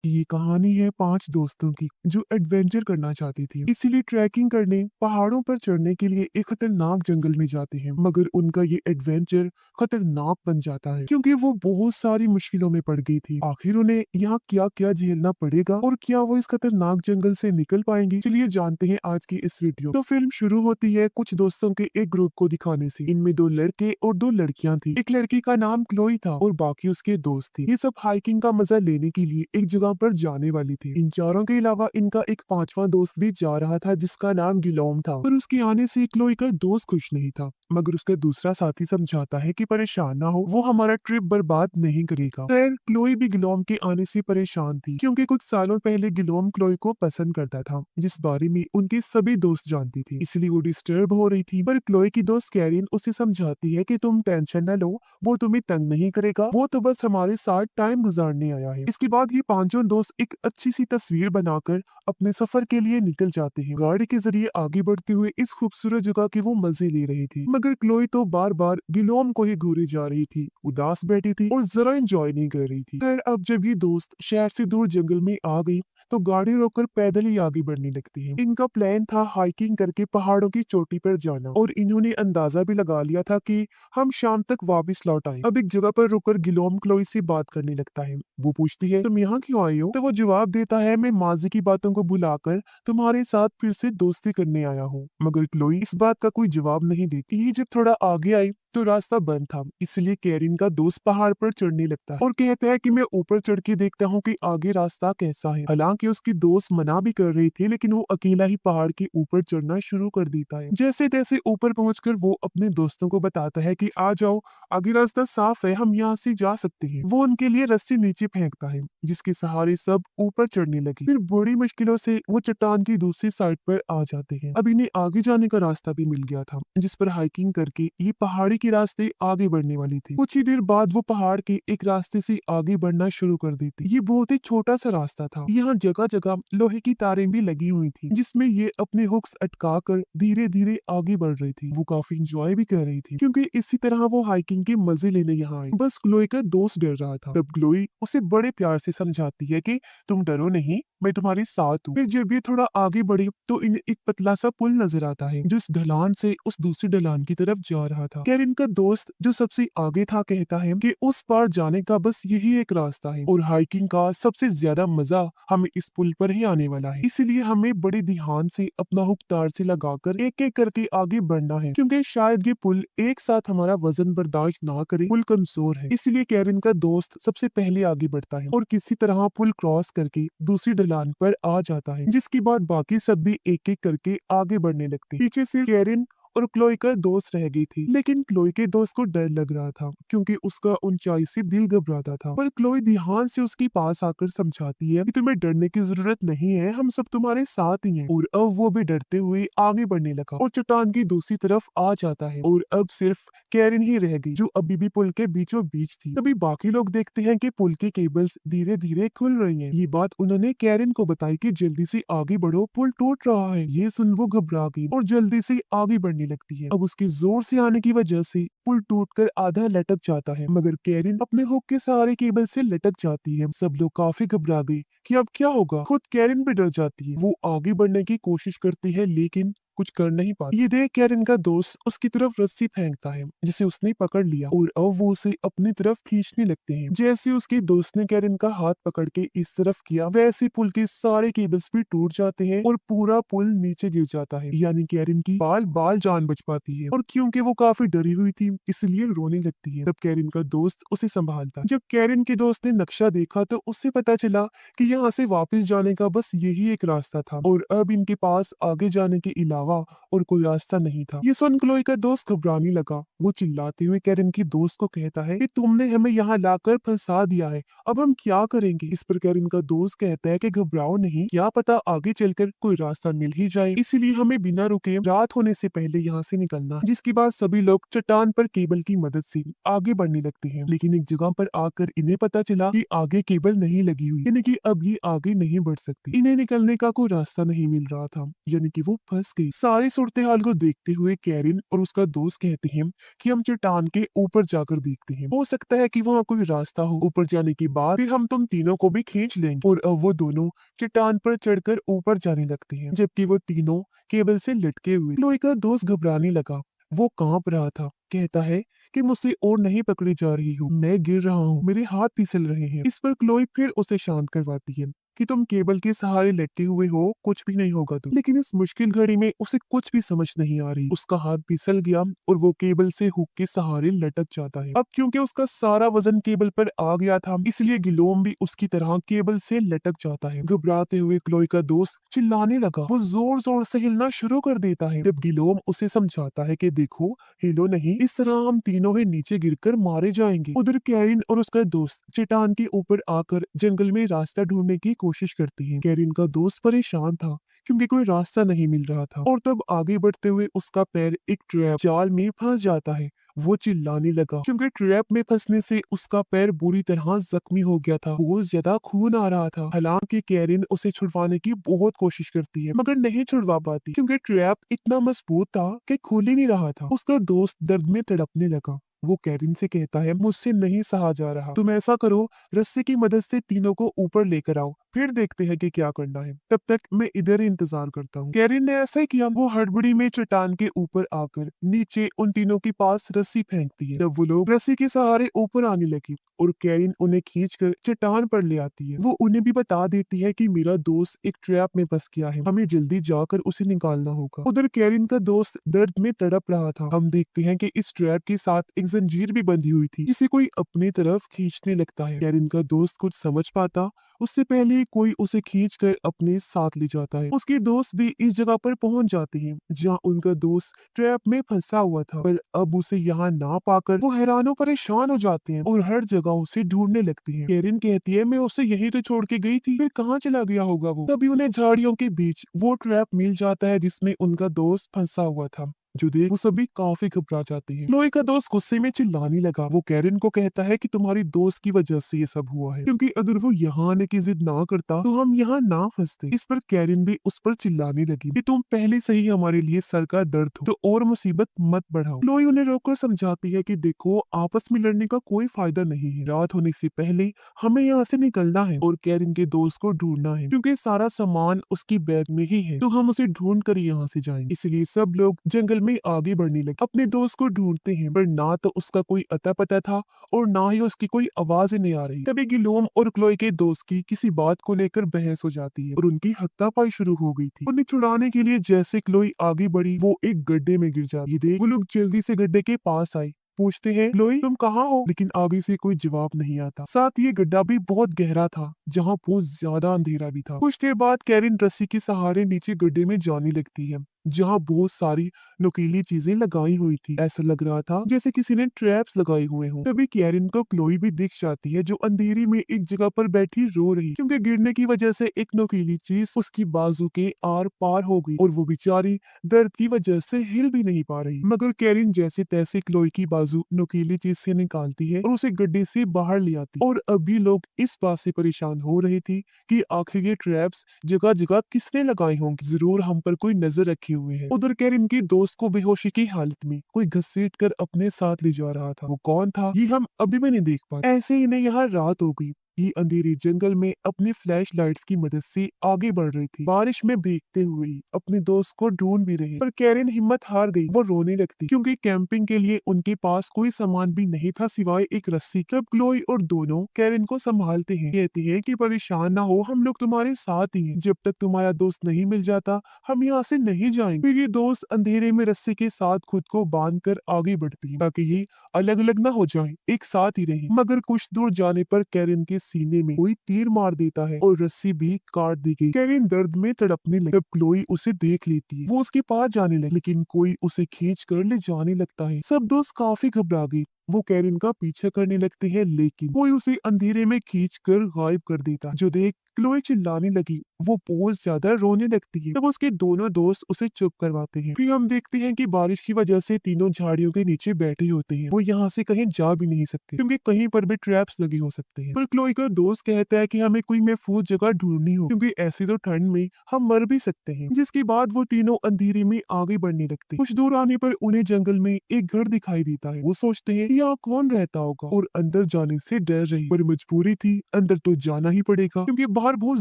ये कहानी है 5 दोस्तों की जो एडवेंचर करना चाहती थी। इसीलिए ट्रैकिंग करने पहाड़ों पर चढ़ने के लिए एक खतरनाक जंगल में जाते हैं। मगर उनका ये एडवेंचर खतरनाक बन जाता है क्योंकि वो बहुत सारी मुश्किलों में पड़ गई थी। आखिर उन्हें यहाँ क्या क्या झेलना पड़ेगा और क्या वो इस खतरनाक जंगल से निकल पाएंगी, चलिए जानते हैं आज की इस वीडियो। तो फिल्म शुरू होती है कुछ दोस्तों के एक ग्रुप को दिखाने से। इनमें 2 लड़के और 2 लड़कियां थी। एक लड़की का नाम क्लोई था और बाकी उसके दोस्त थे। ये सब हाइकिंग का मजा लेने के लिए एक जगह पर जाने वाली थी। इन चारों के अलावा इनका एक 5वां दोस्त भी जा रहा था जिसका नाम गिलोम था। पर उसके आने से क्लोई का दोस्त खुश नहीं था। मगर उसका दूसरा साथी समझाता है कि परेशान ना हो, वो हमारा ट्रिप बर्बाद नहीं करेगा। खैर क्लोई भी गिलोम के आने से परेशान थी क्योंकि कुछ सालों पहले गिलोम क्लोई को पसंद करता था, जिस बारे में उनके सभी दोस्त जानती थी। इसलिए वो डिस्टर्ब हो रही थी। पर क्लोई की दोस्त कैरिन उसे समझाती है कि तुम टेंशन न लो, वो तुम्हें तंग नहीं करेगा, वो तो बस हमारे साथ टाइम गुजारने आया है। इसके बाद ये पांचों दोस्त एक अच्छी सी तस्वीर बनाकर अपने सफर के लिए निकल जाते हैं। गाड़ी के जरिए आगे बढ़ते हुए इस खूबसूरत जगह के वो मजे ले रही थी। मगर क्लोई तो बार बार गिलोम को ही घूरे जा रही थी, उदास बैठी थी और जरा एंजॉय नहीं कर रही थी। खैर अब जब ये दोस्त शहर से दूर जंगल में आ गई तो गाड़ी रोककर पैदल ही आगे बढ़ने लगती है। इनका प्लान था हाइकिंग करके पहाड़ों की चोटी पर जाना और इन्होंने अंदाजा भी लगा लिया था कि हम शाम तक वापस लौट आए। अब एक जगह पर रुककर गिलोम क्लोई से बात करने लगता है। वो पूछती है तुम यहाँ क्यों आई हो? तो वो जवाब देता है मैं माजी की बातों को भुलाकर तुम्हारे साथ फिर से दोस्ती करने आया हूँ। मगर क्लोई इस बात का कोई जवाब नहीं देती। ही जब थोड़ा आगे आई तो रास्ता बंद था, इसलिए कैरिन का दोस्त पहाड़ पर चढ़ने लगता है और कहता है कि मैं ऊपर चढ़ के देखता हूँ कि आगे रास्ता कैसा है। हालांकि उसकी दोस्त मना भी कर रही थी, लेकिन वो अकेला ही पहाड़ के ऊपर चढ़ना शुरू कर देता है। जैसे तैसे ऊपर पहुंचकर वो अपने दोस्तों को बताता है कि आ जाओ, आगे रास्ता साफ है, हम यहाँ से जा सकते हैं। वो उनके लिए रस्सी नीचे फेंकता है, जिसके सहारे सब ऊपर चढ़ने लगे। फिर बड़ी मुश्किलों से वो चट्टान की दूसरी साइड पर आ जाते हैं। अब इन्हें आगे जाने का रास्ता भी मिल गया था, जिस पर हाइकिंग करके ये पहाड़ी के रास्ते आगे बढ़ने वाली थी। कुछ ही देर बाद वो पहाड़ के एक रास्ते से आगे बढ़ना शुरू कर देती। ये बहुत ही छोटा सा रास्ता था। यहाँ जगह जगह लोहे की तारें भी लगी हुई थी, जिसमें ये अपने हुक्स अटका कर धीरे धीरे आगे बढ़ रही थी। वो काफी इंजॉय भी कर रही थी क्योंकि इसी तरह वो हाइकिंग के मजे लेने यहाँ आई। बस क्लोई का दोस्त डर रहा था। तब क्लोई उसे बड़े प्यार से समझाती है कि तुम डरो नहीं, मैं तुम्हारे साथ हूँ। फिर जब ये थोड़ा आगे बढ़ी तो इन्हें एक पतला सा पुल नजर आता है, जिस ढलान से उस दूसरी ढलान की तरफ जा रहा था। कैरिन का दोस्त जो सबसे आगे था कहता है कि उस पार जाने का बस यही एक रास्ता है और हाइकिंग का सबसे ज्यादा मजा हमें इस पुल पर ही आने वाला है। इसलिए हमें बड़े ध्यान से अपना हुक तार से लगाकर एक एक करके आगे बढ़ना है, क्योंकि शायद ये पुल एक साथ हमारा वजन बर्दाश्त ना करे। पुल कमजोर है, इसलिए कैरिन का दोस्त सबसे पहले आगे बढ़ता है और किसी तरह पुल क्रॉस करके दूसरी ढलान पर आ जाता है, जिसके बाद बाकी सब भी एक एक करके आगे बढ़ने लगते हैं। पीछे सिर्फ कैरिन और क्लोई का दोस्त रह गई थी, लेकिन क्लोई के दोस्त को डर लग रहा था क्योंकि उसका ऊंचाई से दिल घबराता था। पर क्लोई ध्यान से उसके पास आकर समझाती है कि तुम्हें डरने की जरूरत नहीं है, हम सब तुम्हारे साथ ही हैं। और अब वो भी डरते हुए आगे बढ़ने लगा और चट्टान की दूसरी तरफ आ जाता है और अब सिर्फ कैरिन ही रह गई जो अभी भी पुल के बीचों बीच थी। तभी बाकी लोग देखते हैं कि पुल की केबल्स धीरे धीरे खुल रही हैं। ये बात उन्होंने कैरिन को बताई कि जल्दी से आगे बढ़ो, पुल टूट रहा है। ये सुन वो घबरा गई और जल्दी से आगे बढ़ने लगती है। अब उसके जोर से आने की वजह से पुल टूटकर आधा लटक जाता है, मगर कैरिन अपने हुक के सहारे केबल से लटक जाती है। सब लोग काफी घबरा गए कि अब क्या होगा। खुद कैरिन भी डर जाती है। वो आगे बढ़ने की कोशिश करती है लेकिन कुछ कर नहीं पाती। ये देख कैरिन का दोस्त उसकी तरफ रस्सी फेंकता है, जिसे उसने पकड़ लिया और अब वो उसे अपनी तरफ खींचने लगते हैं। जैसे उसके दोस्त ने कैरिन का हाथ पकड़ के इस तरफ किया, वैसे पुल के सारे केबल्स भी टूट जाते हैं और पूरा पुल नीचे गिर जाता है। यानी कैरिन की बाल बाल जान बच पाती है और क्योंकि वो काफी डरी हुई थी इसलिए रोने लगती है। तब कैरिन का दोस्त उसे संभालता है। जब कैरिन के दोस्त ने नक्शा देखा तो उससे पता चला कि यहाँ से वापस जाने का बस यही एक रास्ता था और अब इनके पास आगे जाने के अलावा और कोई रास्ता नहीं था। ये सुन क्लोई का दोस्त घबराने लगा। वो चिल्लाते हुए कैरिन की दोस्त को कहता है कि तुमने हमें यहाँ लाकर फंसा दिया है, अब हम क्या करेंगे? इस पर कैरिन का दोस्त कहता है कि घबराओ नहीं, क्या पता आगे चलकर कोई रास्ता मिल ही जाए, इसीलिए हमें बिना रुके रात होने से पहले यहाँ से निकलना है। जिसके बाद सभी लोग चट्टान पर केबल की मदद से आगे बढ़ने लगते हैं, लेकिन एक जगह पर आकर इन्हें पता चला कि आगे केबल नहीं लगी हुई, यानी कि अब ये आगे नहीं बढ़ सकती। इन्हें निकलने का कोई रास्ता नहीं मिल रहा था, यानी कि वो फंस गई। सारी सूरत हाल को देखते हुए कैरिन और उसका दोस्त कहते हैं कि हम चट्टान के ऊपर जाकर देखते हैं, हो सकता है कि वहाँ कोई रास्ता हो। ऊपर जाने के बाद फिर हम तुम तीनों को भी खींच लेंगे। और अब वो दोनों चट्टान पर चढ़कर ऊपर जाने लगते हैं, जबकि वो तीनों केबल से लटके हुए। क्लोई का दोस्त घबराने लगा, वो कांप रहा था। कहता है कि मुझसे और नहीं पकड़ी जा रही हूँ, मैं गिर रहा हूँ, मेरे हाथ फिसल रहे हैं। इस पर क्लोई फिर उसे शांत करवाती है कि तुम केबल के सहारे लटके हुए हो, कुछ भी नहीं होगा तुम। लेकिन इस मुश्किल घड़ी में उसे कुछ भी समझ नहीं आ रही। उसका हाथ फिसल गया और वो केबल से हुक के सहारे लटक जाता है। अब क्योंकि उसका सारा वजन केबल पर आ गया था, इसलिए गिलोम भी उसकी तरह केबल से लटक जाता है। घबराते हुए क्लोई का दोस्त चिल्लाने लगा। वो जोर जोर से हिलना शुरू कर देता है। जब गिलोम उसे समझाता है कि देखो, हिलो नहीं, इस तरह हम तीनों ही नीचे गिरकर मारे जाएंगे। उधर कैरिन और उसका दोस्त चट्टान के ऊपर आकर जंगल में रास्ता ढूंढने की कोशिश करती हैं। कैरिन का दोस्त परेशान था क्योंकि कोई रास्ता नहीं मिल रहा था। और तब आगे बढ़ते हुए उसका पैर एक ट्रैप जाल में फंस जाता है। वो चिल्लाने लगा क्योंकि ट्रैप में फंसने से उसका पैर बुरी तरह जख्मी हो गया था। बहुत ज्यादा खून आ रहा था। हालांकि कैरिन उसे छुड़वाने की बहुत कोशिश करती है, मगर नहीं छुड़वा पाती क्योंकि ट्रैप इतना मजबूत था कि खुल ही नहीं रहा था। उसका दोस्त दर्द में तड़पने लगा। वो कैरिन से कहता है, मुझसे नहीं सहा जा रहा, तुम ऐसा करो, रस्सी की मदद से तीनों को ऊपर लेकर आओ, फिर देखते हैं कि क्या करना है। तब तक मैं इधर ही इंतजार करता हूँ। कैरिन ने ऐसा ही किया। वो हड़बड़ी में चट्टान के ऊपर आकर नीचे उन तीनों के पास रस्सी फेंकती है। जब वो लोग रस्सी के सहारे ऊपर आने लगी और कैरिन उन्हें खींचकर चट्टान पर ले आती है, वो उन्हें भी बता देती है कि मेरा दोस्त एक ट्रैप में फंस गया है, हमें जल्दी जाकर उसे निकालना होगा। उधर कैरिन का दोस्त दर्द में तड़प रहा था। हम देखते हैं कि इस ट्रैप के साथ एक जंजीर भी बंधी हुई थी, जिसे कोई अपनी तरफ खींचने लगता है। कैरिन का दोस्त कुछ समझ पाता उससे पहले ही कोई उसे खींचकर अपने साथ ले जाता है। उसके दोस्त भी इस जगह पर पहुंच जाते हैं जहां उनका दोस्त ट्रैप में फंसा हुआ था। पर अब उसे यहाँ ना पाकर वो हैरान और परेशान हो जाते हैं और हर जगह उसे ढूंढने लगते हैं। कैरिन कहती है, मैं उसे यहीं तो छोड़ के गई थी, फिर कहाँ चला गया होगा वो। तभी उन्हें झाड़ियों के बीच वो ट्रैप मिल जाता है जिसमें उनका दोस्त फंसा हुआ था। जो देख वो सभी काफी घबरा जाते हैं। क्लोई का दोस्त गुस्से में चिल्लाने लगा। वो कैरिन को कहता है कि तुम्हारी दोस्त की वजह से ये सब हुआ है, क्योंकि अगर वो यहाँ आने की जिद ना करता तो हम यहाँ ना फंसते। इस पर कैरिन भी उस पर चिल्लाने लगी कि तुम पहले से ही हमारे लिए सर का दर्द हो, तो और मुसीबत मत बढ़ाओ। क्लोई उन्हें रोककर समझाती है कि देखो, आपस में लड़ने का कोई फायदा नहीं है, रात होने से पहले हमें यहाँ से निकलना है और कैरिन के दोस्त को ढूंढना है, क्योंकि सारा सामान उसकी बैग में ही है, तो हम उसे ढूंढ कर यहाँ से जाएंगे। इसलिए सब लोग जंगल में आगे बढ़ने लगे, अपने दोस्त को ढूंढते हैं, पर ना तो उसका कोई अता पता था और ना ही उसकी कोई आवाज ही नहीं आ रही। तभी गिलोम और क्लोई के दोस्त की किसी बात को लेकर बहस हो जाती है और उनकी हाथापाई शुरू हो गई थी। उन्हें छुड़ाने के लिए जैसे क्लोई आगे बढ़ी, वो एक गड्ढे में गिर जाती है। वो लोग जल्दी से गड्ढे के पास आए, पूछते हैं, क्लोई तुम कहाँ हो? लेकिन आगे से कोई जवाब नहीं आता। साथ ये गड्ढा भी बहुत गहरा था, जहाँ बहुत ज्यादा अंधेरा भी था। कुछ देर बाद कैरिन रस्सी के सहारे नीचे गड्ढे में जाने लगती है, जहाँ बहुत सारी नुकीली चीजें लगाई हुई थी। ऐसा लग रहा था जैसे किसी ने ट्रैप्स लगाए हुए हों। तभी कैरिन को क्लोई भी दिख जाती है, जो अंधेरी में एक जगह पर बैठी रो रही, क्योंकि गिरने की वजह से एक नुकीली चीज उसकी बाजू के आर पार हो गई और वो बेचारी दर्द की वजह से हिल भी नहीं पा रही। मगर कैरिन जैसे तैसे क्लोई की बाजू नुकीली चीज से निकालती है और उसे गड्ढे से बाहर ले आती। और अभी लोग इस बात से परेशान हो रहे थे कि आखिर ये ट्रैप्स जगह जगह किसने लगाए होंगे, जरूर हम पर कोई नजर रखे हुए है। उधर कैरिन के दोस्त को बेहोशी की हालत में कोई घसीट कर अपने साथ ले जा रहा था। वो कौन था ये हम अभी भी नहीं देख पाए। ऐसे ही नहीं, यहाँ रात हो गई। ये अंधेरे जंगल में अपने फ्लैश लाइट्स की मदद से आगे बढ़ रही थी, बारिश में भीगते हुए ही अपने दोस्त को ढूंढ भी रहे। पर कैरिन हिम्मत हार गई, वो रोने लगती क्योंकि कैंपिंग के लिए उनके पास कोई सामान भी नहीं था सिवाय एक रस्सी। तब क्लोई और दोनों कैरिन को संभालते हैं, कहते हैं कि परेशान ना हो, हम लोग तुम्हारे साथ ही हैं, जब तक तुम्हारा दोस्त नहीं मिल जाता हम यहाँ से नहीं जाएंगे। फिर ये दोस्त अंधेरे में रस्सी के साथ खुद को बांध कर आगे बढ़ती है ताकि ये अलग अलग ना हो जाएं, एक साथ ही रहें। मगर कुछ दूर जाने पर कैरिन के सीने में कोई तीर मार देता है और रस्सी भी काट दी गई। कैरिन दर्द में तड़पने लगी। तब क्लोई उसे देख लेती है, वो उसके पास जाने लगी, लेकिन कोई उसे खींच कर ले जाने लगता है। सब दोस्त काफी घबरा गए। वो कैरिन का पीछा करने लगते हैं, लेकिन कोई उसे अंधेरे में खींच कर गायब कर देता। जो देख क्लोई चिल्लाने लगी, वो बहुत ज्यादा रोने लगती है। तब उसके दोनों दोस्त उसे चुप करवाते हैं। फिर हम देखते हैं कि बारिश की वजह से तीनों झाड़ियों के नीचे बैठे होते हैं। वो यहाँ से कहीं जा भी नहीं सकते क्योंकि कहीं पर भी ट्रैप्स लगे हो सकते हैं। पर क्लोई का दोस्त कहता है कि हमें कोई महफूज जगह ढूंढनी हो क्योंकि ऐसी तो ठंड में हम मर भी सकते हैं। जिसके बाद वो तीनों अंधेरे में आगे बढ़ने लगते हैं। कुछ दूर आने पर उन्हें जंगल में एक घर दिखाई देता है। वो सोचते हैं कि यहाँ कौन रहता होगा और अंदर जाने से डर रही, पर मजबूरी थी, अंदर तो जाना ही पड़ेगा क्योंकि बाहर बहुत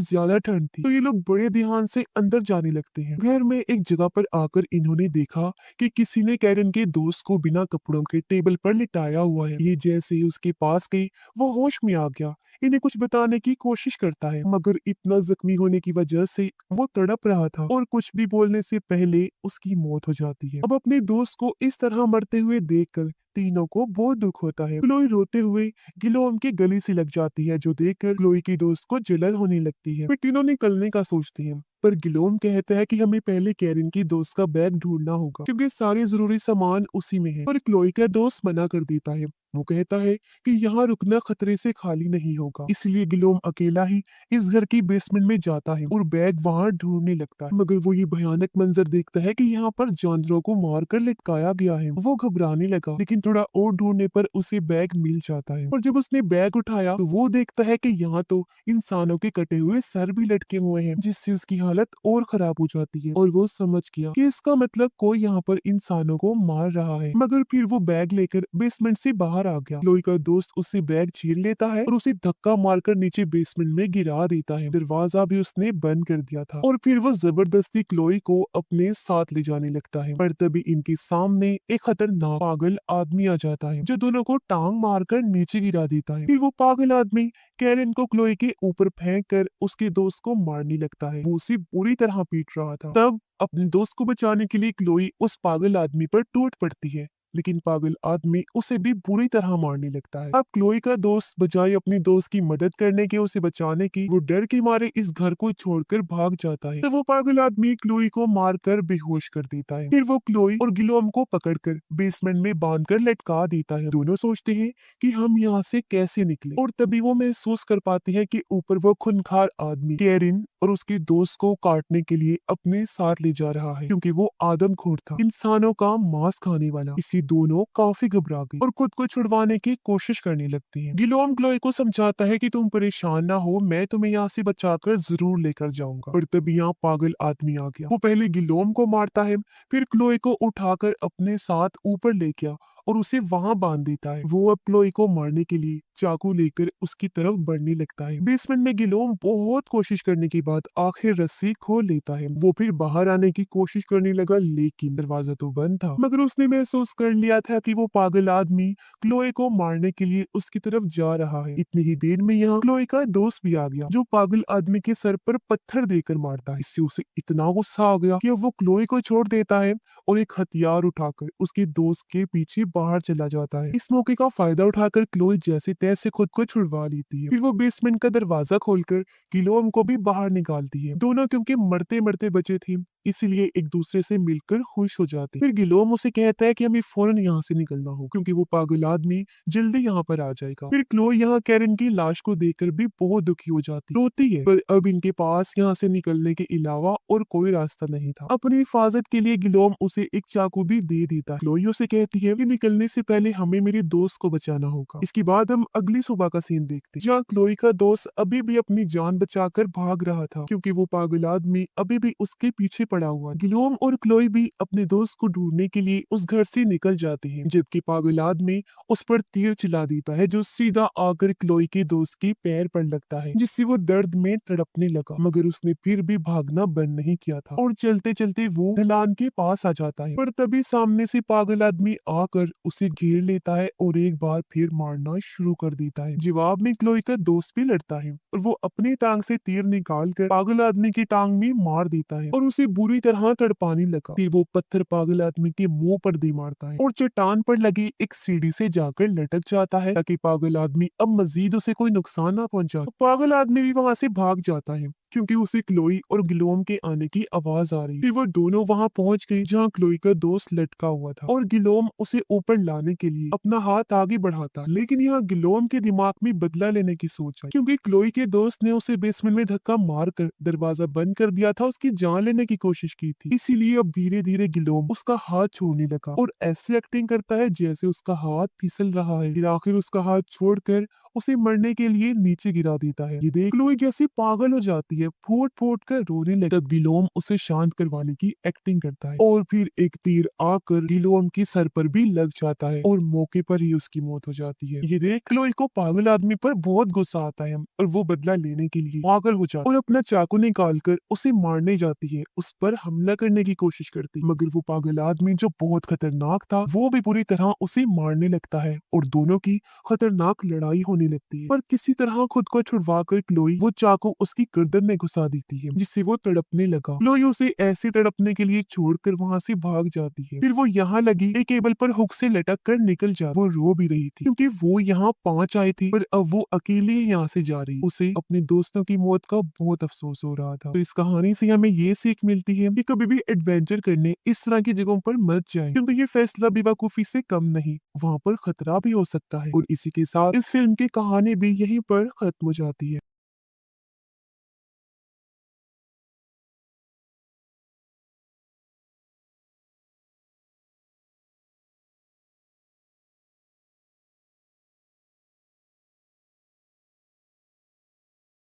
ज्यादा ठंड थी। तो ये लोग बड़े ध्यान से अंदर जाने लगते हैं। घर में एक जगह पर आकर इन्होंने देखा कि किसी ने कैरन के दोस्त को बिना कपड़ों के टेबल पर लिटाया हुआ है। ये जैसे ही उसके पास गई वो होश में आ गया। इन्हें कुछ बताने की कोशिश करता है मगर इतना जख्मी होने की वजह से वो तड़प रहा था और कुछ भी बोलने से पहले उसकी मौत हो जाती है। अब अपने दोस्त को इस तरह मरते हुए देखकर तीनों को बहुत दुख होता है। क्लोई रोते हुए गिलोम के गले से लग जाती है जो देखकर क्लोई की दोस्त को जलन होने लगती है। फिर तीनों निकलने का सोचते हैं पर गिलोम कहता है कि हमें पहले कैरिन की दोस्त का बैग ढूंढना होगा क्योंकि सारे जरूरी सामान उसी में है। पर क्लोई का दोस्त मना कर देता है। वो कहता है कि यहाँ रुकना खतरे से खाली नहीं होगा। इसलिए गिलोम अकेला ही इस घर की बेसमेंट में जाता है और बैग वहां ढूंढने लगता है। मगर वो ये भयानक मंजर देखता है कि यहाँ पर जानवरों को मारकर लटकाया गया है। वो घबराने लगा लेकिन थोड़ा और ढूंढने पर उसे बैग मिल जाता है। और जब उसने बैग उठाया तो वो देखता है कि यहाँ तो इंसानों के कटे हुए सर भी लटके हुए हैं जिससे उसकी हालत और खराब हो जाती है। और वो समझ गया कि इसका मतलब कोई यहाँ पर इंसानों को मार रहा है। मगर फिर वो बैग लेकर बेसमेंट से बाहर आ गया। क्लोई का दोस्त उससे बैग छीन लेता है और उसे धक्का मारकर नीचे बेसमेंट में गिरा देता है। दरवाजा भी उसने बंद कर दिया था और फिर वो जबरदस्ती क्लोई को अपने साथ ले जाने लगता है। पर तभी इनके सामने एक खतरनाक पागल आदमी आ जाता है जो दोनों को टांग मारकर नीचे गिरा देता है। फिर वो पागल आदमी कैरन को क्लोई के ऊपर फेंक कर उसके दोस्त को मारने लगता है। वो उसे बुरी तरह पीट रहा था। तब अपने दोस्त को बचाने के लिए क्लोई उस पागल आदमी पर टूट पड़ती है लेकिन पागल आदमी उसे भी बुरी तरह मारने लगता है। अब क्लोई का दोस्त बजाय अपने दोस्त की मदद करने के उसे बचाने की वो डर के मारे इस घर को छोड़कर भाग जाता है। तो वो पागल आदमी क्लोई को मारकर बेहोश कर देता है। फिर वो क्लोई और गिलोम को पकड़कर बेसमेंट में बांधकर लटका देता है। दोनों सोचते हैं कि हम यहाँ से कैसे निकले और तभी वो महसूस कर पाते हैं कि ऊपर वो खूंखार आदमी कैरिन और उसके दोस्त को काटने के लिए अपने साथ ले जा रहा है क्योंकि वो आदमखोर था, इंसानों का मांस खाने वाला। इसी दोनों काफी घबरा गए और खुद को छुड़वाने की कोशिश करने लगते हैं। गिलोम क्लोई को समझाता है कि तुम परेशान ना हो, मैं तुम्हें यहाँ से बचाकर जरूर लेकर जाऊंगा। पर तभी यहाँ पागल आदमी आ गया। वो पहले गिलोम को मारता है फिर क्लोई को उठाकर अपने साथ ऊपर ले गया और उसे वहां बांध देता है। वो अब क्लोई को मारने के लिए चाकू लेकर उसकी तरफ बढ़ने लगता है। बेसमेंट में गिलोम बहुत कोशिश करने के बाद आखिर रस्सी खोल लेता है। वो फिर बाहर आने की कोशिश करने लगा लेकिन दरवाजा तो बंद था। मगर उसने महसूस कर लिया था कि वो पागल आदमी क्लोई को मारने के लिए उसकी तरफ जा रहा है। इतनी ही देर में यहाँ क्लोई का दोस्त भी आ गया जो पागल आदमी के सर पर पत्थर देकर मारता है। इससे उसे इतना गुस्सा आ गया कि अब वो क्लोई को छोड़ देता है और एक हथियार उठाकर उसके दोस्त के पीछे बाहर चला जाता है। इस मौके का फायदा उठाकर क्लोई जैसे तैसे खुद को छुड़वा लेती है। फिर वो बेसमेंट का दरवाजा खोलकर गिलोम को भी बाहर निकालती है। दोनों क्योंकि मरते मरते बचे थे इसीलिए एक दूसरे से मिलकर खुश हो जाते। फिर गिलोम उसे कहता है कि हमें फौरन यहाँ से निकलना हो क्योंकि वो पागल आदमी जल्दी यहाँ पर आ जाएगा। फिर क्लोई यहाँ कैरन की लाश को देखकर भी बहुत दुखी हो जाती रोती है, पर अब इनके पास यहाँ से निकलने के अलावा और कोई रास्ता नहीं था। अपनी हिफाजत के लिए गिलोम उसे एक चाकू भी दे देता है। क्लोई उसे कहती है कि निकलने से पहले हमें मेरे दोस्त को बचाना होगा। इसके बाद हम अगली सुबह का सीन देखते हैं जहाँ क्लोई का दोस्त अभी भी अपनी जान बचाकर भाग रहा था क्योंकि वो पागल आदमी अभी भी उसके पीछे पड़ा हुआ है। गिलोम और क्लोई भी अपने दोस्त को ढूंढने के लिए उस घर से निकल जाते हैं जबकि पागल आदमी उस पर तीर चला देता है जो सीधा आकर क्लोई के दोस्त के पैर पर लगता है जिससे वो दर्द में तड़पने लगा। मगर उसने फिर भी भागना बंद नहीं किया था और चलते चलते वो ढलान के पास आ जाता है। पर तभी सामने से पागल आदमी आकर उसे घेर लेता है और एक बार फिर मारना शुरू कर देता है। जवाब में क्लोई का दोस्त भी लड़ता है और वो अपनी टांग से तीर निकाल कर पागल आदमी की टांग में मार देता है और उसे बुरी तरह तड़पाने लगा। फिर वो पत्थर पागल आदमी के मुंह पर दे मारता है और चट्टान पर लगी एक सीढ़ी से जाकर लटक जाता है ताकि पागल आदमी अब मजीद उसे कोई नुकसान ना पहुंचा। तो पागल आदमी भी वहां से भाग जाता है क्योंकि उसे क्लोई और गिलोम के आने की आवाज आ रही। फिर वो दोनों वहां पहुंच गए जहां क्लोई का दोस्त लटका हुआ था और गिलोम उसे ऊपर लाने के लिए अपना हाथ आगे बढ़ाता, लेकिन यहाँ गिलोम के दिमाग में बदला लेने की सोच आई क्योंकि क्लोई के दोस्त ने उसे बेसमेंट में धक्का मार कर दरवाजा बंद कर दिया था, उसकी जान लेने की कोशिश की थी। इसीलिए अब धीरे धीरे गिलोम उसका हाथ छोड़ने लगा और ऐसी एक्टिंग करता है जैसे उसका हाथ फिसल रहा है। फिर आखिर उसका हाथ छोड़कर उसे मरने के लिए नीचे गिरा देता है। ये देख क्लोई जैसी पागल हो जाती है, फूट फूट कर रोने लगता है। तब गिलोम उसे शांत करवाने की एक्टिंग करता है और फिर एक तीर आकर गिलोम के सर पर भी लग जाता है और मौके पर ही उसकी मौत हो जाती है। ये देख क्लोई को पागल आदमी पर बहुत गुस्सा आता है और वो बदला लेने के लिए पागल हो जाता है और अपना चाकू निकाल कर उसे मारने जाती है, उस पर हमला करने की कोशिश करती है, मगर वो पागल आदमी जो बहुत खतरनाक था वो भी पूरी तरह उसे मारने लगता है और दोनों की खतरनाक लड़ाई होने लगती है। पर किसी तरह खुद को छुड़वाकर क्लोई वो चाकू उसकी गर्दन में घुसा देती है जिससे वो तड़पने लगा। क्लोई उसे ऐसे तड़पने के लिए छोड़कर वहां से भाग जाती है। फिर वो यहाँ लगी एक केबल पर हुक से लटक कर निकल जा। वो रो भी रही थी क्योंकि वो यहाँ 5 आए थे पर अब वो अकेले ही यहाँ से जा रही। उसे अपने दोस्तों की मौत का बहुत अफसोस हो रहा था। तो इस कहानी से हमें ये सीख मिलती है कि कभी भी एडवेंचर करने इस तरह की जगहों पर मत जाएं क्योंकि ये फैसला बेवकूफी से कम नहीं, वहां पर खतरा भी हो सकता है। और इसी के साथ इस फिल्म की कहानी भी यहीं पर खत्म हो जाती है।